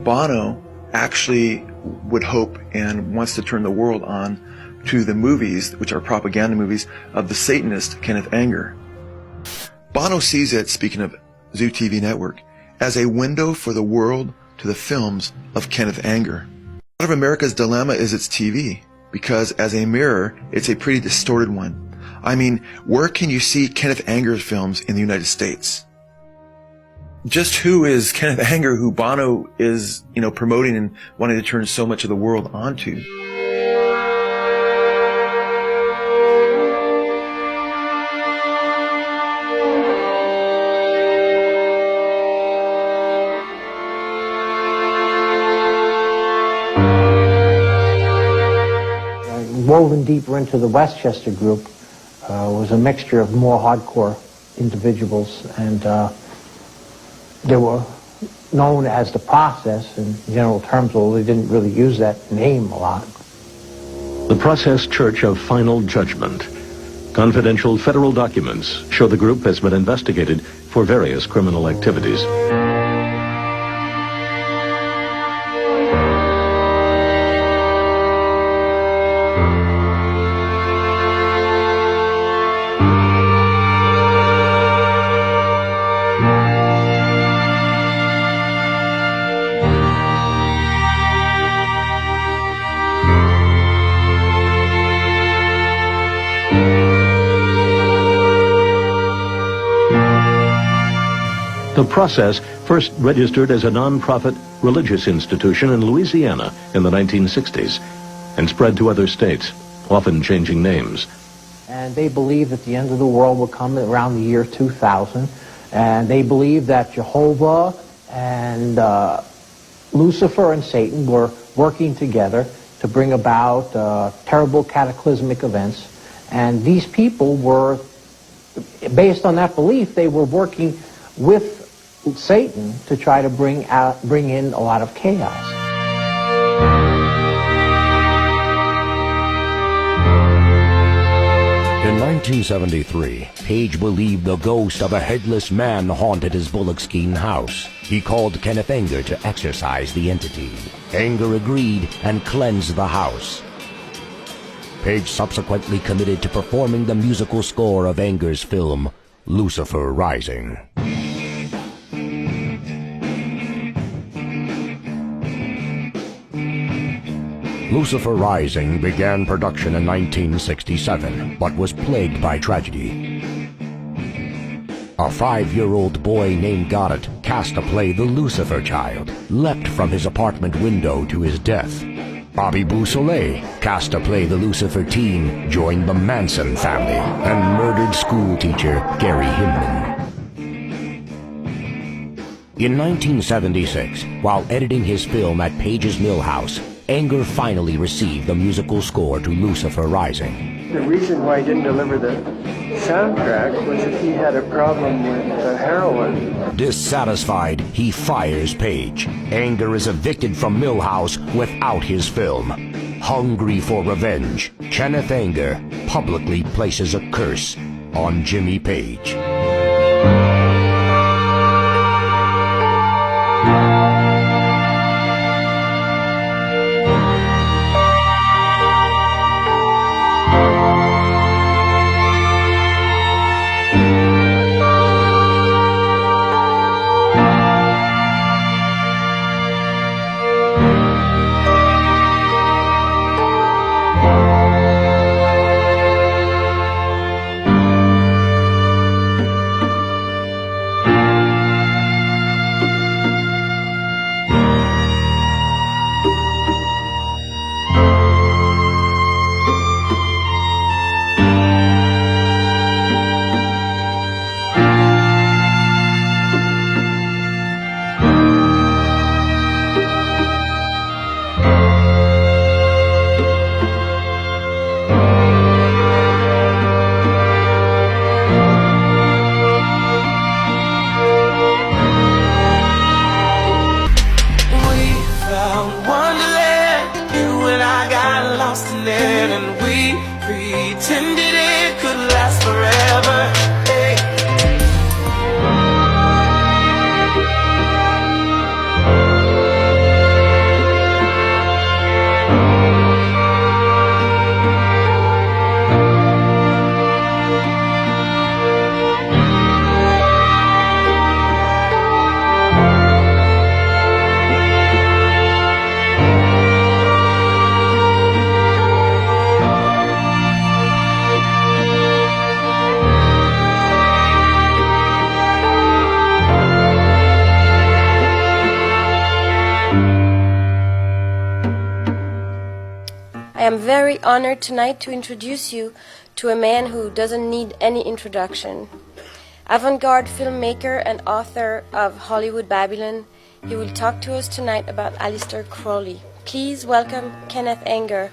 Bono actually would hope and wants to turn the world on to the movies, which are propaganda movies, of the Satanist Kenneth Anger. Bono sees it, speaking of Zoo TV Network, as a window for the world to the films of Kenneth Anger. Part of America's dilemma is its TV, because as a mirror, it's a pretty distorted one. I mean, where can you see Kenneth Anger's films in the United States? Just who is Kenneth Anger, who Bono is, promoting and wanting to turn so much of the world onto? Woven deeper into the Westchester group was a mixture of more hardcore individuals, and they were known as the Process in general terms, although they didn't really use that name a lot. The Process Church of Final Judgment. Confidential federal documents show the group has been investigated for various criminal activities. The Process first registered as a non-profit religious institution in Louisiana in the 1960s and spread to other states, often changing names. And they believed that the end of the world would come around the year 2000, and they believed that Jehovah and Lucifer and Satan were working together to bring about terrible cataclysmic events. And these people were, based on that belief, they were working with Satan to try to bring in a lot of chaos. In 1973, Page believed the ghost of a headless man haunted his Bullockskeen house. He called Kenneth Anger to exorcise the entity. Anger agreed and cleansed the house. Page subsequently committed to performing the musical score of Anger's film, Lucifer Rising. Lucifer Rising began production in 1967, but was plagued by tragedy. A 5-year-old boy named Goddard, cast to play the Lucifer Child, leapt from his apartment window to his death. Bobby Beausoleil, cast to play the Lucifer teen, joined the Manson family and murdered schoolteacher Gary Hinman. In 1976, while editing his film at Page's Mill House, Anger finally received the musical score to Lucifer Rising. The reason why he didn't deliver the soundtrack was that he had a problem with heroin. Dissatisfied, he fires Page. Anger is evicted from Millhouse without his film. Hungry for revenge, Kenneth Anger publicly places a curse on Jimmy Page. am very honored tonight to introduce you to a man who doesn't need any introduction. Avant-garde filmmaker and author of Hollywood Babylon, he will talk to us tonight about Aleister Crowley. Please welcome Kenneth Anger.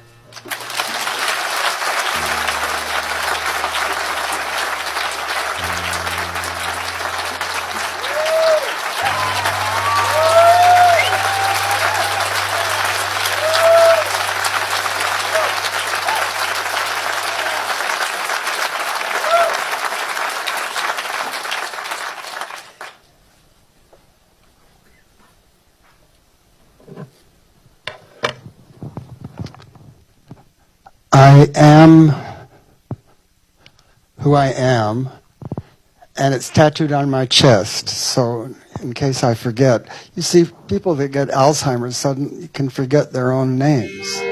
I am who I am, and it's tattooed on my chest, so in case I forget. You see, people that get Alzheimer's suddenly can forget their own names.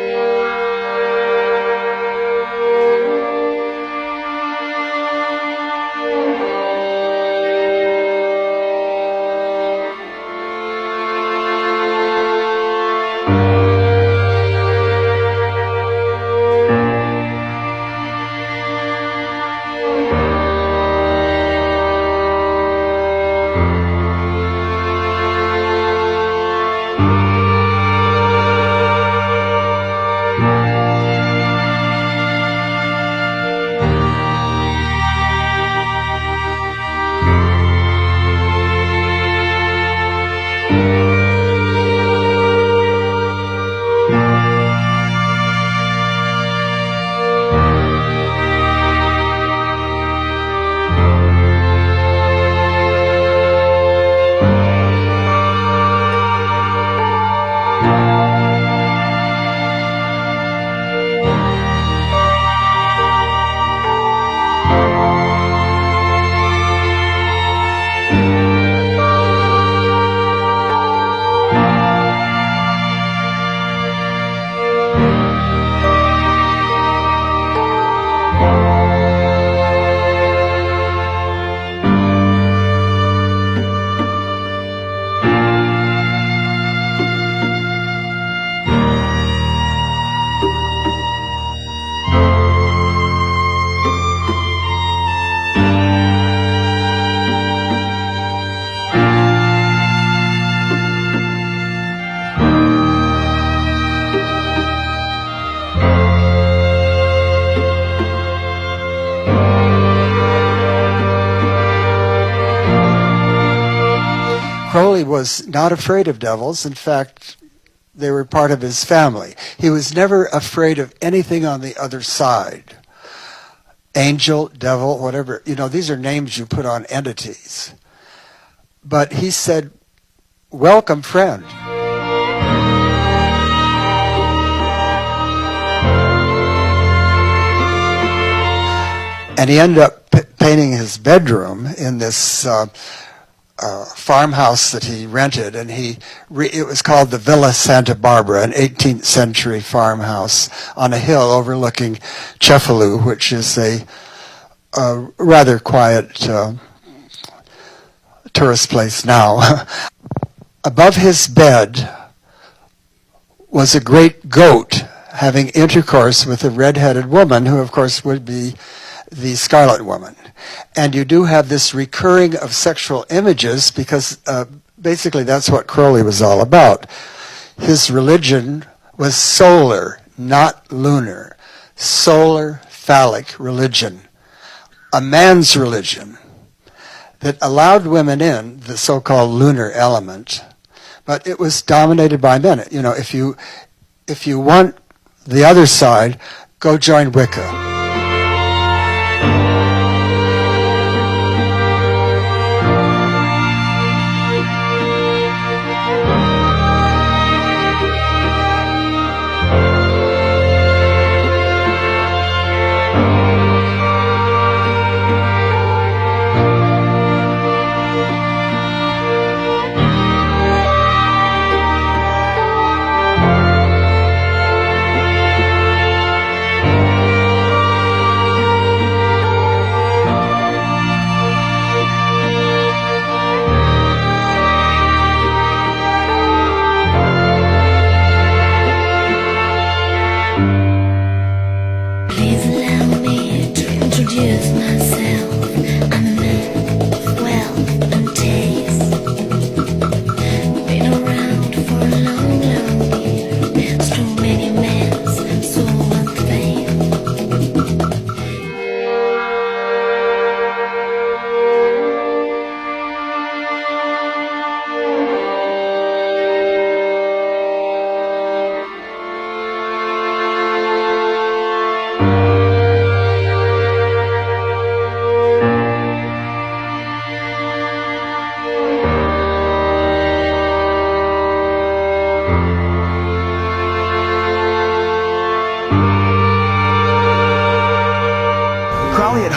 Crowley was not afraid of devils. In fact, they were part of his family. He was never afraid of anything on the other side. Angel, devil, whatever. You know, these are names you put on entities. But he said, welcome, friend. And he ended up painting his bedroom in this farmhouse that he rented, and it was called the Villa Santa Barbara, an 18th century farmhouse on a hill overlooking Cefalù, which is a rather quiet tourist place now. Above his bed was a great goat having intercourse with a red-headed woman, who of course would be the Scarlet Woman. And you do have this recurring of sexual images because basically that's what Crowley was all about. His religion was solar, not lunar. Solar, phallic religion. A man's religion that allowed women in, the so-called lunar element, but it was dominated by men. You know, if you want the other side, go join Wicca.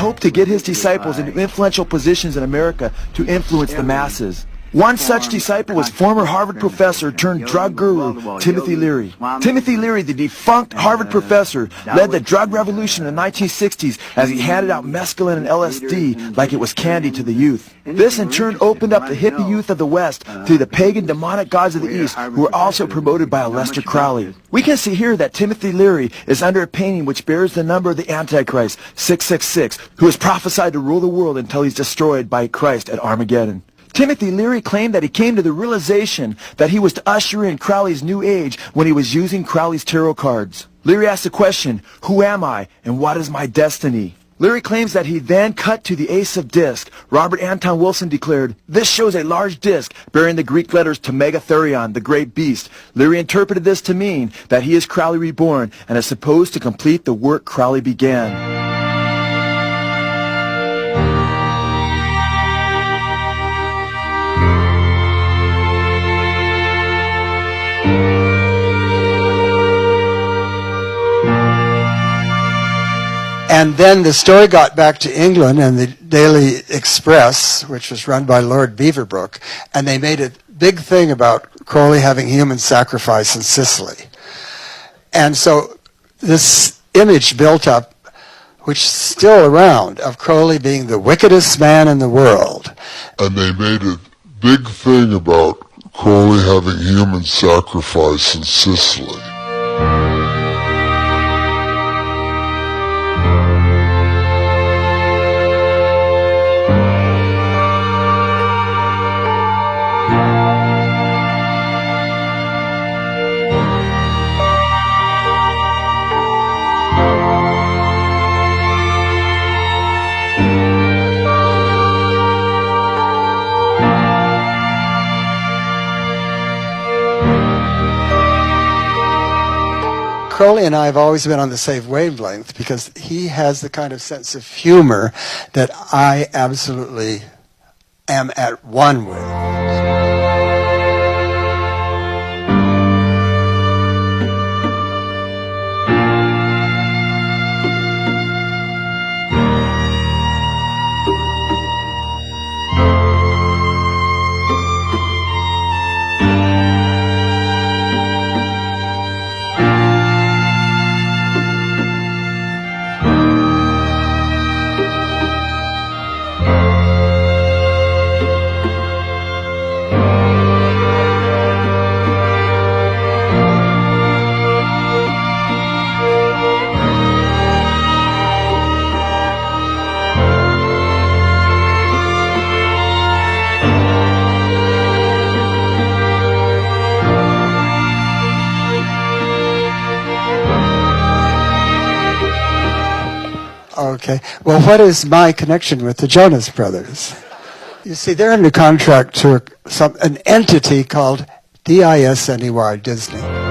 hoped to get his disciples into influential positions in America to influence the masses. One such disciple was former Harvard professor turned drug guru Timothy Leary. Timothy Leary, the defunct Harvard professor, led the drug revolution in the 1960s as he handed out mescaline and LSD like it was candy to the youth. This in turn opened up the hippie youth of the West to the pagan demonic gods of the East, who were also promoted by Aleister Crowley. We can see here that Timothy Leary is under a painting which bears the number of the Antichrist, 666, who is prophesied to rule the world until he's destroyed by Christ at Armageddon. Timothy Leary claimed that he came to the realization that he was to usher in Crowley's new age when he was using Crowley's tarot cards. Leary asked the question, "Who am I and what is my destiny?" Leary claims that he then cut to the Ace of Disc. Robert Anton Wilson declared, "This shows a large disc bearing the Greek letters to Megatherion, the great beast." Leary interpreted this to mean that he is Crowley reborn and is supposed to complete the work Crowley began. And then the story got back to England and the Daily Express, which was run by Lord Beaverbrook, and they made a big thing about Crowley having human sacrifice in Sicily. And so this image built up, which is still around, of Crowley being the wickedest man in the world. And they made a big thing about Crowley having human sacrifice in Sicily. Crowley and I have always been on the same wavelength because he has the kind of sense of humor that I absolutely am at one with. Okay. Well, what is my connection with the Jonas Brothers? You see, they're under contract to an entity called DISNEY, Disney.